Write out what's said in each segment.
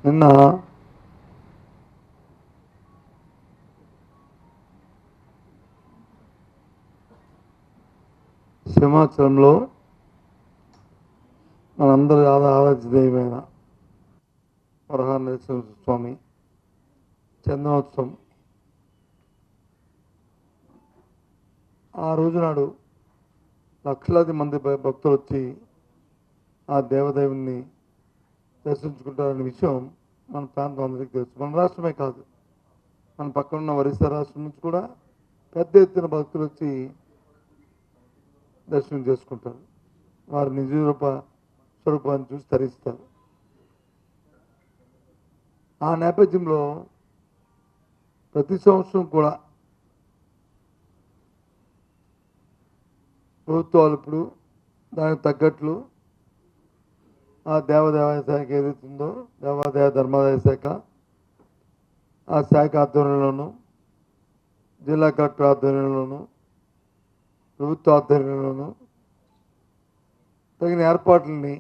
నిన్న సింహాచలంలో మనందరి ఆరాధ్య దైవమైన వరహాల నరసింహస్వామి చందనోత్సవం ఆ రోజు నాడు లక్షలాది మంది భక్తులు వచ్చి ఆ దేవదేవుని దర్శించుకుంటారనే విషయం మన ప్రాంతం అందరికీ తెలుసు. మన రాష్ట్రమే కాదు, మన పక్కన ఉన్న ఒరిస్సా రాష్ట్రం నుంచి కూడా పెద్ద ఎత్తున భక్తులు వచ్చి దర్శనం చేసుకుంటారు. వారి నిజ రూప స్వరూపాన్ని చూసి తరిస్తారు. ఆ నేపథ్యంలో ప్రతి సంవత్సరం కూడా ప్రభుత్వాలు ఇప్పుడు దానికి తగ్గట్లు ఆ దేవాదాయ శాఖ ఏదైతుందో దేవాదాయ ధర్మాదాయ శాఖ ఆ శాఖ ఆధ్వర్యంలోనూ జిల్లా కలెక్టర్ ఆధ్వర్యంలోనూ ప్రభుత్వ ఆధ్వర్యంలోనూ తగిన ఏర్పాట్లని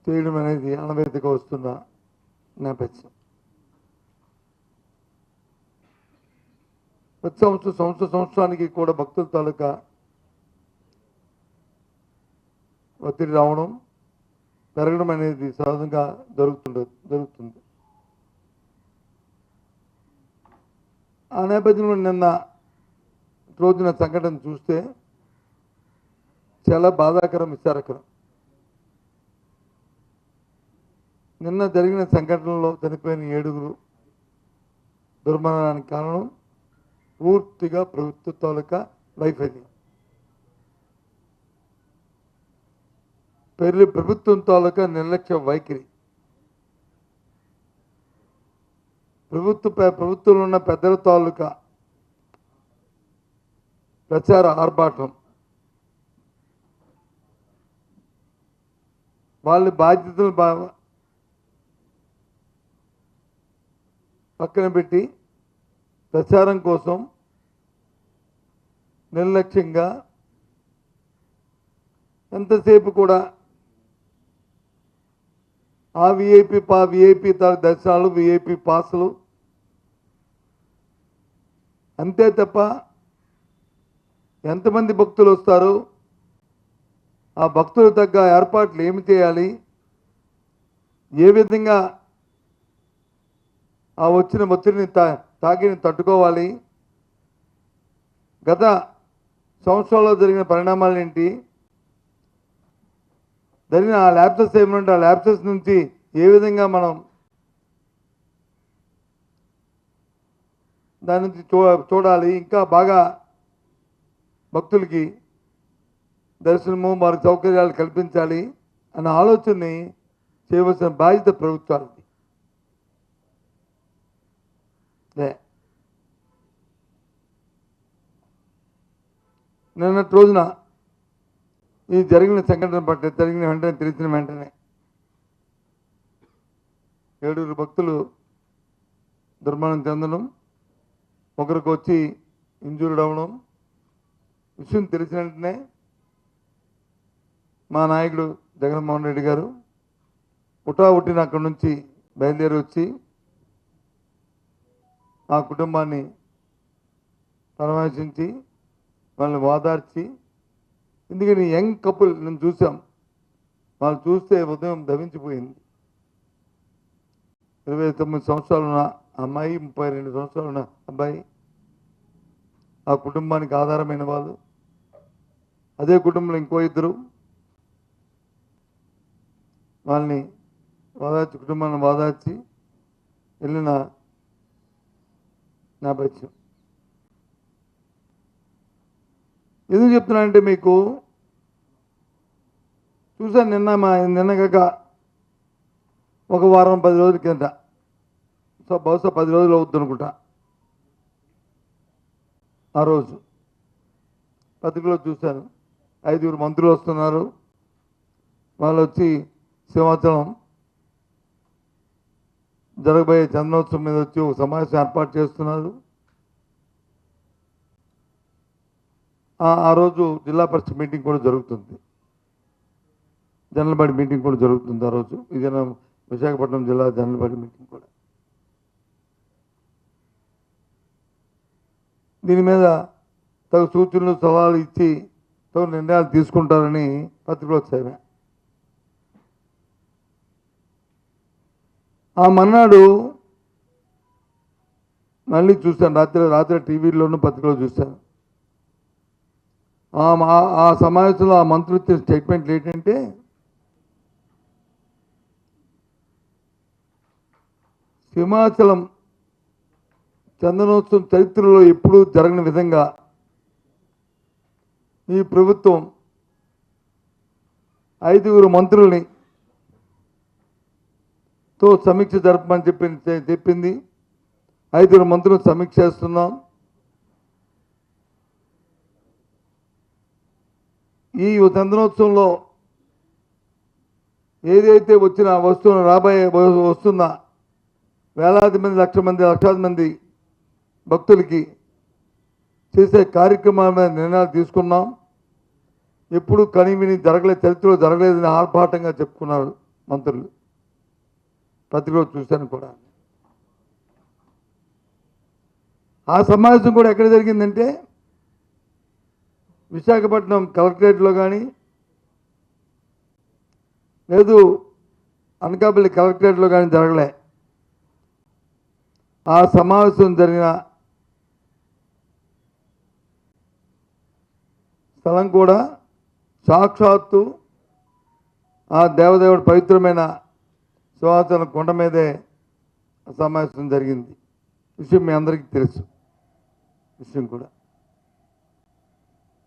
చేయడం అనేది ఆనవాయితీగా వస్తున్న నేపథ్యం. ప్రతి సంవత్సరానికి కూడా భక్తుల తాలూకా ఒత్తిడి రావడం పెరగడం అనేది సహజంగా జరుగుతుంది. ఆ నేపథ్యంలో నిన్న రోజున సంఘటన చూస్తే చాలా బాధాకరం, విచారకరం. నిన్న జరిగిన సంఘటనలో చనిపోయిన 7 దుర్మరణానికి కారణం పూర్తిగా ప్రభుత్వ తాలూకా వైఫల్యం. ప్రభుత్వం తాలూకా నిర్లక్ష్య వైఖరి, ప్రభుత్వంలో ఉన్న పెద్దల తాలూకా ప్రచార ఆర్భాటం, వాళ్ళ బాధ్యతలు పక్కన పెట్టి ప్రచారం కోసం నిర్లక్ష్యంగా ఎంతసేపు కూడా ఆ విఐపి దర్శనాలు, విఐపి పాసులు అంతే తప్ప ఎంతమంది భక్తులు వస్తారు, ఆ భక్తులు తగ్గ ఏర్పాట్లు ఏమి చేయాలి, ఏ విధంగా ఆ వచ్చిన ఒత్తిడిని తాకిని తట్టుకోవాలి, గత సంవత్సరాల్లో జరిగిన పరిణామాలు ఏంటి, జరిగిన ఆ ల్యాప్సెస్ ఏమంటే ఆ ల్యాప్సెస్ నుంచి ఏ విధంగా మనం దాని నుంచి చూడాలి, ఇంకా బాగా భక్తులకి దర్శనము వారి సౌకర్యాలు కల్పించాలి అన్న ఆలోచనని చేయవలసిన బాధ్యత ప్రభుత్వాలది. నిన్నటి రోజున ఈ జరిగిన సంఘటన పట్ల తెలిసిన వెంటనే 7 భక్తులు దుర్మరణం చెందడం, ఒకరికి వచ్చి ఇంజూర్డ్ అవ్వడం విషయం తెలిసిన వెంటనే మా నాయకుడు జగన్మోహన్ రెడ్డి గారు పుట్టిన అక్కడి నుంచి బయలుదేరి వచ్చి ఆ కుటుంబాన్ని పరామర్శించి వాళ్ళని ఓదార్చి, ఎందుకని యంగ్ కపుల్ నేను చూసాం, వాళ్ళు చూస్తే ఉదయం దవించిపోయింది. 29 సంవత్సరాలు ఉన్న అమ్మాయి, 32 సంవత్సరాలు ఉన్న అబ్బాయి, ఆ కుటుంబానికి ఆధారమైన వాళ్ళు. అదే కుటుంబంలో ఇంకో 2 వాళ్ళని కుటుంబాన్ని ఓదార్చి వెళ్ళిన నేపథ్యం. ఎందుకు చెప్తున్నానంటే మీకు చూసాను నిన్నగాక ఒక వారం 10 రోజుల కింద, బహుశా 10 రోజులు అవుతుంది అనుకుంటా. ఆ రోజు పత్రికలో చూశాను 5 మంత్రులు వస్తున్నారు, వాళ్ళు వచ్చి సింహాచలం జరగబోయే చందనోత్సవం మీద వచ్చి ఒక సమావేశం ఏర్పాటు చేస్తున్నారు. ఆ రోజు జిల్లా పరిషత్ మీటింగ్ కూడా జరుగుతుంది, జనరల్ బాడీ మీటింగ్ కూడా జరుగుతుంది. ఆ రోజు విశాఖపట్నం జిల్లా జనరల్ బాడీ మీటింగ్ కూడా. దీని మీద తగు సూచనలు సలహాలు ఇచ్చి తగు నిర్ణయాలు తీసుకుంటారని పత్రికలో వచ్చాయి. ఆ మన్నాడు మళ్ళీ చూశాను, రాత్రి టీవీలోనూ పత్రికలో చూశాను. ఆ సమావేశంలో ఆ మంత్రులు ఇచ్చిన స్టేట్మెంట్లు ఏంటంటే, సింహాచలం చందనోత్సవం చరిత్రలో ఎప్పుడూ జరగని విధంగా ఈ ప్రభుత్వం 5 మంత్రుల్ని తో సమీక్ష జరపమని చెప్పింది. 5 మంత్రులు సమీక్ష చేస్తున్నాం. ఈ చందనోత్సవంలో ఏదైతే వస్తున్న వేలాది మంది లక్షలాది మంది భక్తులకి చేసే కార్యక్రమాల మీద నిర్ణయాలు తీసుకున్నాం. ఎప్పుడు కనివిని చరిత్రలో జరగలేదని ఆర్భాటంగా చెప్పుకున్నారు మంత్రులు. పత్రికలో చూశాను కూడా. ఆ సమావేశం కూడా ఎక్కడ జరిగిందంటే విశాఖపట్నం కలెక్టరేట్లో కానీ లేదు అనకాపల్లి కలెక్టరేట్లో కానీ జరగలే. ఆ సమావేశం జరిగిన స్థలం కూడా సాక్షాత్తు ఆ దేవదేవుడి పవిత్రమైన సింహాచలం కొండ మీదే సమావేశం జరిగింది. విషయం మీ అందరికీ తెలుసు. విషయం కూడా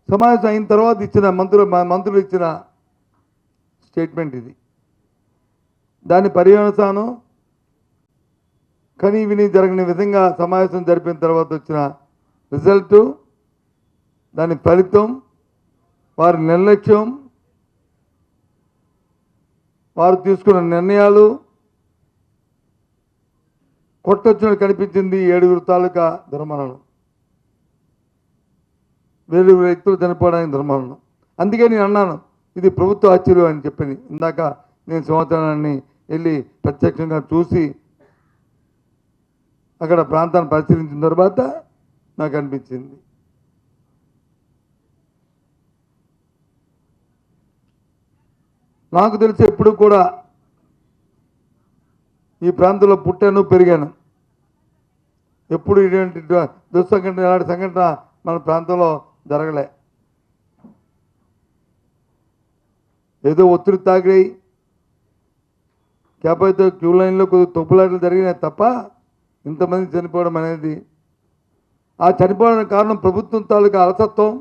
సమావేశం అయిన తర్వాత ఇచ్చిన మంత్రులు ఇచ్చిన స్టేట్మెంట్ ఇది. దాని పర్యవసానం కని విని జరగని విధంగా సమావేశం జరిపిన తర్వాత వచ్చిన రిజల్టు, దాని ఫలితం, వారి నిర్లక్ష్యం, వారు తీసుకున్న నిర్ణయాలు కొట్టొచ్చినట్టు కనిపించింది. 7 తాలూకా దుర్మరణం, 7 వ్యక్తులు చనిపోవడానికి దుర్మరణం. అందుకే నేను అన్నాను ఇది ప్రభుత్వ ఆశ్చర్యం అని చెప్పింది. ఇందాక నేను సంవత్సరాన్ని వెళ్ళి ప్రత్యక్షంగా చూసి అక్కడ ప్రాంతాన్ని పరిశీలించిన తర్వాత నాకు అనిపించింది. నాకు తెలిసి ఎప్పుడు కూడా ఈ ప్రాంతంలో పుట్టాను, పెరిగాను. ఎప్పుడు ఇటువంటి దుస్సంఘటన, ఇలాంటి సంఘటన మన ప్రాంతంలో జరగలే. ఏదో ఒత్తిడి తాగాయి, కాకపోతే క్యూ లైన్లో కొద్దిగా తొప్పులాటలు జరిగినాయి తప్ప ఇంతమంది చనిపోవడం అనేది, ఆ చనిపోవడానికి కారణం ప్రభుత్వం తాలూకా అలసత్వం,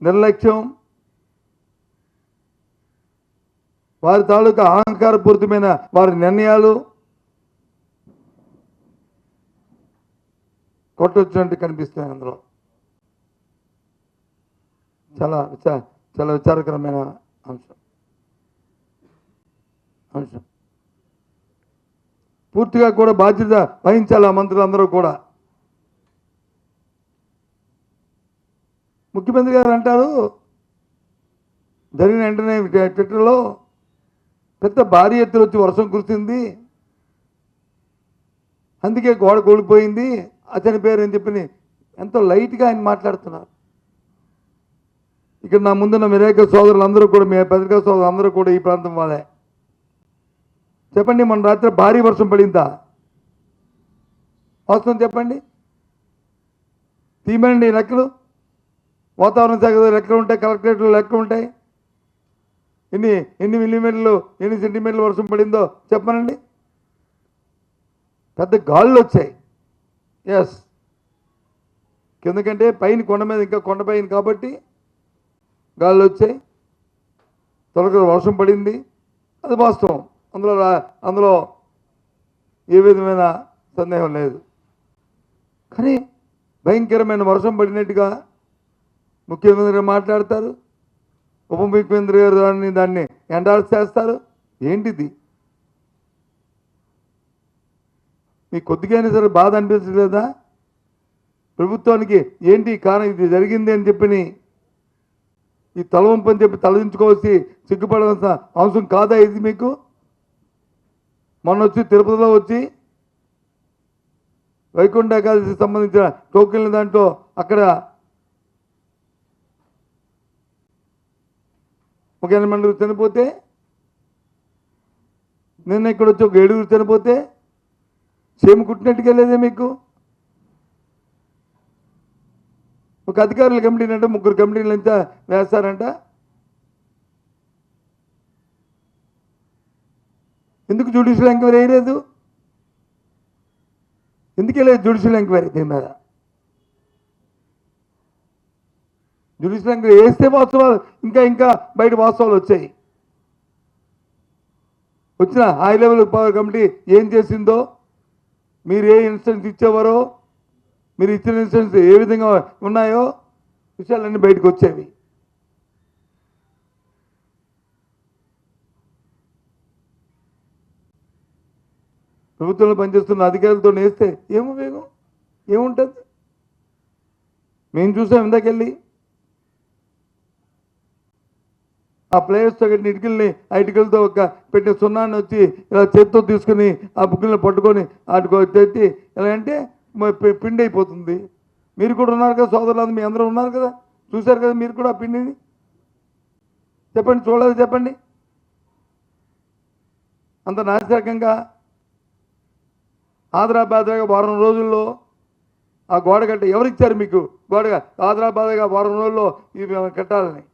నిర్లక్ష్యం, వారి తాలూకా అహంకారపూరితమైన వారి నిర్ణయాలు కొట్టొచ్చినట్టు కనిపిస్తున్నాయి. అందులో చాలా విచారకరమైన అంశం. పూర్తిగా కూడా బాధ్యత వహించాలి ఆ మంత్రులందరూ కూడా. ముఖ్యమంత్రి గారు అంటారు జరిగిన వెంటనే ట్విట్టర్లో పెద్ద భారీ ఎత్తున వచ్చి వర్షం కురిసింది, అందుకే గోడ కూలిపోయింది, అతని పేరు అని చెప్పి ఎంతో లైట్గా ఆయన మాట్లాడుతున్నారు. ఇక్కడ నా ముందున్న విలేకరుల సోదరులందరూ కూడా, మీ పత్రికా సోదరులు అందరూ కూడా ఈ ప్రాంతం వాళ్ళే. చెప్పండి, మన రాత్రి భారీ వర్షం పడిందా? వాస్తవం చెప్పండి, తీయమండి లెక్కలు. వాతావరణ శాఖ లెక్కలు ఉంటాయి, కలెక్టరేట్లో లెక్కలు ఉంటాయి. ఎన్ని మిల్లీమీటర్లు, ఎన్ని సెంటీమీటర్లు వర్షం పడిందో చెప్పనండి. పెద్ద గాళ్ళు వచ్చాయి. ఎస్, కిందకంటే పైన కొండ మీద, ఇంకా కొండ పైన కాబట్టి గాళ్ళు వచ్చాయి, తొలగ వర్షం పడింది, అది వాస్తవం. అందులో ఏ విధమైన సందేహం లేదు. కానీ భయంకరమైన వర్షం పడినట్టుగా ముఖ్యమంత్రి మాట్లాడతారు, ఉప ముఖ్యమంత్రి గారు దాన్ని ఎండార్స్ చేస్తారు. ఏంటిది? మీకు కొద్దిగానే సరే బాధ అనిపించలేదా? ప్రభుత్వానికి ఏంటి కారణం, ఇది జరిగింది అని చెప్పి ఈ తలవంపని చెప్పి తలదించుకోవాల్సి సిగ్గుపడాల్సిన అవసరం కాదా ఇది? మీకు మొన్న వచ్చి తిరుపతిలో వచ్చి వైకుంఠ ఏకాదశికి సంబంధించిన టోకెన్ల దాంట్లో అక్కడ ఒక 8 మంది చనిపోతే, నిన్న ఇక్కడ వచ్చి ఒక 7 చనిపోతే సేమ్ కుట్టినట్టుగా లేదే మీకు. ఒక అధికారుల కమిటీని అంటే 3 కమిటీలు ఎంత వేస్తారంట. ఎందుకు జ్యుడిషియల్ ఎంక్వైరీ వేయలేదు? ఎందుకు వెళ్ళలేదు జ్యుడిషియల్ ఎంక్వైరీ దీని మీద? జ్యుడిషియల్ ఎంక్వైరీ వేస్తే వాస్తవాలు ఇంకా బయట వాస్తవాలు వచ్చాయి. వచ్చిన హై లెవెల్ పవర్ కమిటీ ఏం చేసిందో, మీరు ఏ ఇన్స్టెన్స్ ఇచ్చేవారో, మీరు ఇచ్చిన ఇన్స్టెన్స్ ఏ విధంగా ఉన్నాయో విషయాలన్నీ బయటకు వచ్చేవి. ప్రభుత్వంలో పనిచేస్తున్న అధికారులతో వేస్తే ఏముపయోగం, ఏముంటుంది? మేము చూసాం ఇందాకెళ్ళి ఆ ప్లేయర్స్తో కట్టిన ఇటుకల్ని ఆ ఇటుకలతో ఒక పెట్టే సున్నాన్ని వచ్చి ఇలా చేతితో తీసుకుని ఆ బుక్కుల్ని పట్టుకొని వాటికి తెచ్చి ఎలా అంటే పిండి అయిపోతుంది. మీరు కూడా ఉన్నారు కదా సోదరులు, మీ అందరూ ఉన్నారు కదా, చూశారు కదా మీరు కూడా ఆ పిండిని. చెప్పండి, చూడలేదు చెప్పండి. అంత నాసిరకంగా ఆదరాబాద్గా వారం రోజుల్లో ఆ గోడ కట్ట ఎవరిచ్చారు మీకు? గోడగా ఆదరాబాద్గా వారం రోజుల్లో ఇవి కట్టాలని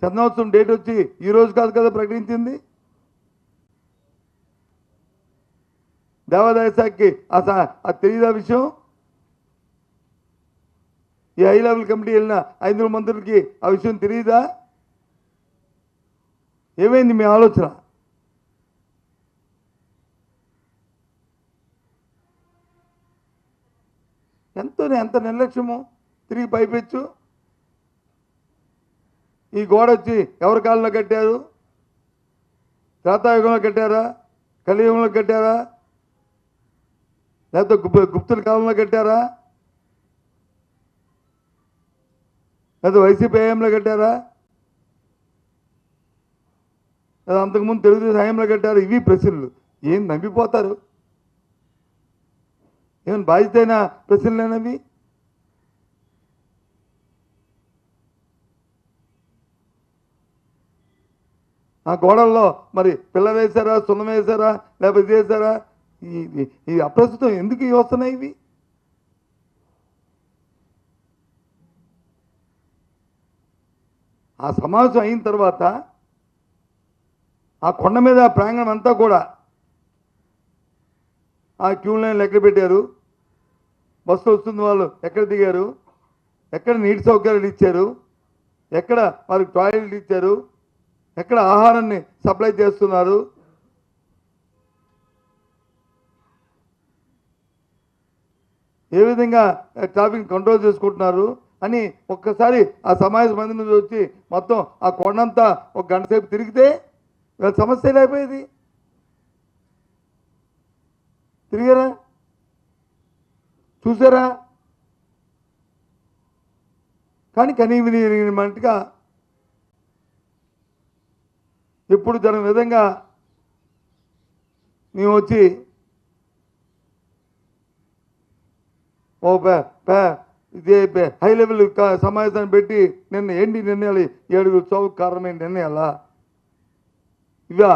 చందనోత్సవం డేట్ వచ్చి ఈ రోజు కాదు కదా ప్రకటించింది. దేవాదాయ శాఖకి అది తెలియదా విషయం? ఈ హై లెవెల్ కమిటీ వెళ్ళిన 500 మంత్రులకి ఆ విషయం తెలియదా? ఏమైంది మీ ఆలోచన? ఎంత నిర్లక్ష్యము, తిరిగి పైపెచ్చు. ఈ గోడ వచ్చి ఎవరి కాలంలో కట్టారు? త్రేతాయుగంలో కట్టారా? కలియుగంలో కట్టారా? లేకపోతే గుప్తుల కాలంలో కట్టారా? లేకపోతే వైసీపీ హయాంలో కట్టారా? లేదా అంతకుముందు తెలుగుదేశం హయాంలో కట్టారా? ఇవి ప్రశ్నలు. ఏం నమ్మిపోతారు? ఏమైనా బాధ్యత అయినా ప్రశ్నలేనవి? ఆ గోడల్లో మరి పిల్లలు వేశారా, సున్నం వేశారా, లేకపోతే ఇది వేశారా? ఈ అప్రస్తుతం ఎందుకు ఇవి వస్తున్నాయి? ఇవి ఆ సమావేశం అయిన తర్వాత ఆ కొండ మీద ప్రాంగణం అంతా కూడా ఆ క్యూ లైన్ ఎక్కడ పెట్టారు, బస్సు వస్తుంది వాళ్ళు ఎక్కడ దిగారు, ఎక్కడ నీటి సౌకర్యాలు ఇచ్చారు, ఎక్కడ వారికి టాయిలెట్ ఇచ్చారు, ఎక్కడ ఆహారాన్ని సప్లై చేస్తున్నారు, ఏ విధంగా ట్రాఫిక్ కంట్రోల్ చేసుకుంటున్నారు అని ఒక్కసారి ఆ సమావేశం మంది నుంచి వచ్చి మొత్తం ఆ కొండంతా ఒక గంట సేపు తిరిగితే వీళ్ళ సమస్య అయిపోయేది. తిరిగారా? చూసారా? కానీ కనీవినిగా ఎప్పుడు జరగని విధంగా మేము వచ్చి ఇదే హై లెవెల్ సమావేశాన్ని పెట్టి ఏంటి నిర్ణయాలు? 7 చావుకు కారణమైన నిర్ణయాలా ఇవా?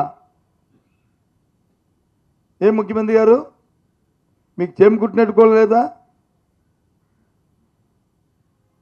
ఏం ముఖ్యమంత్రి గారు మీకు చేమ కుట్టినట్టుకోలేదా?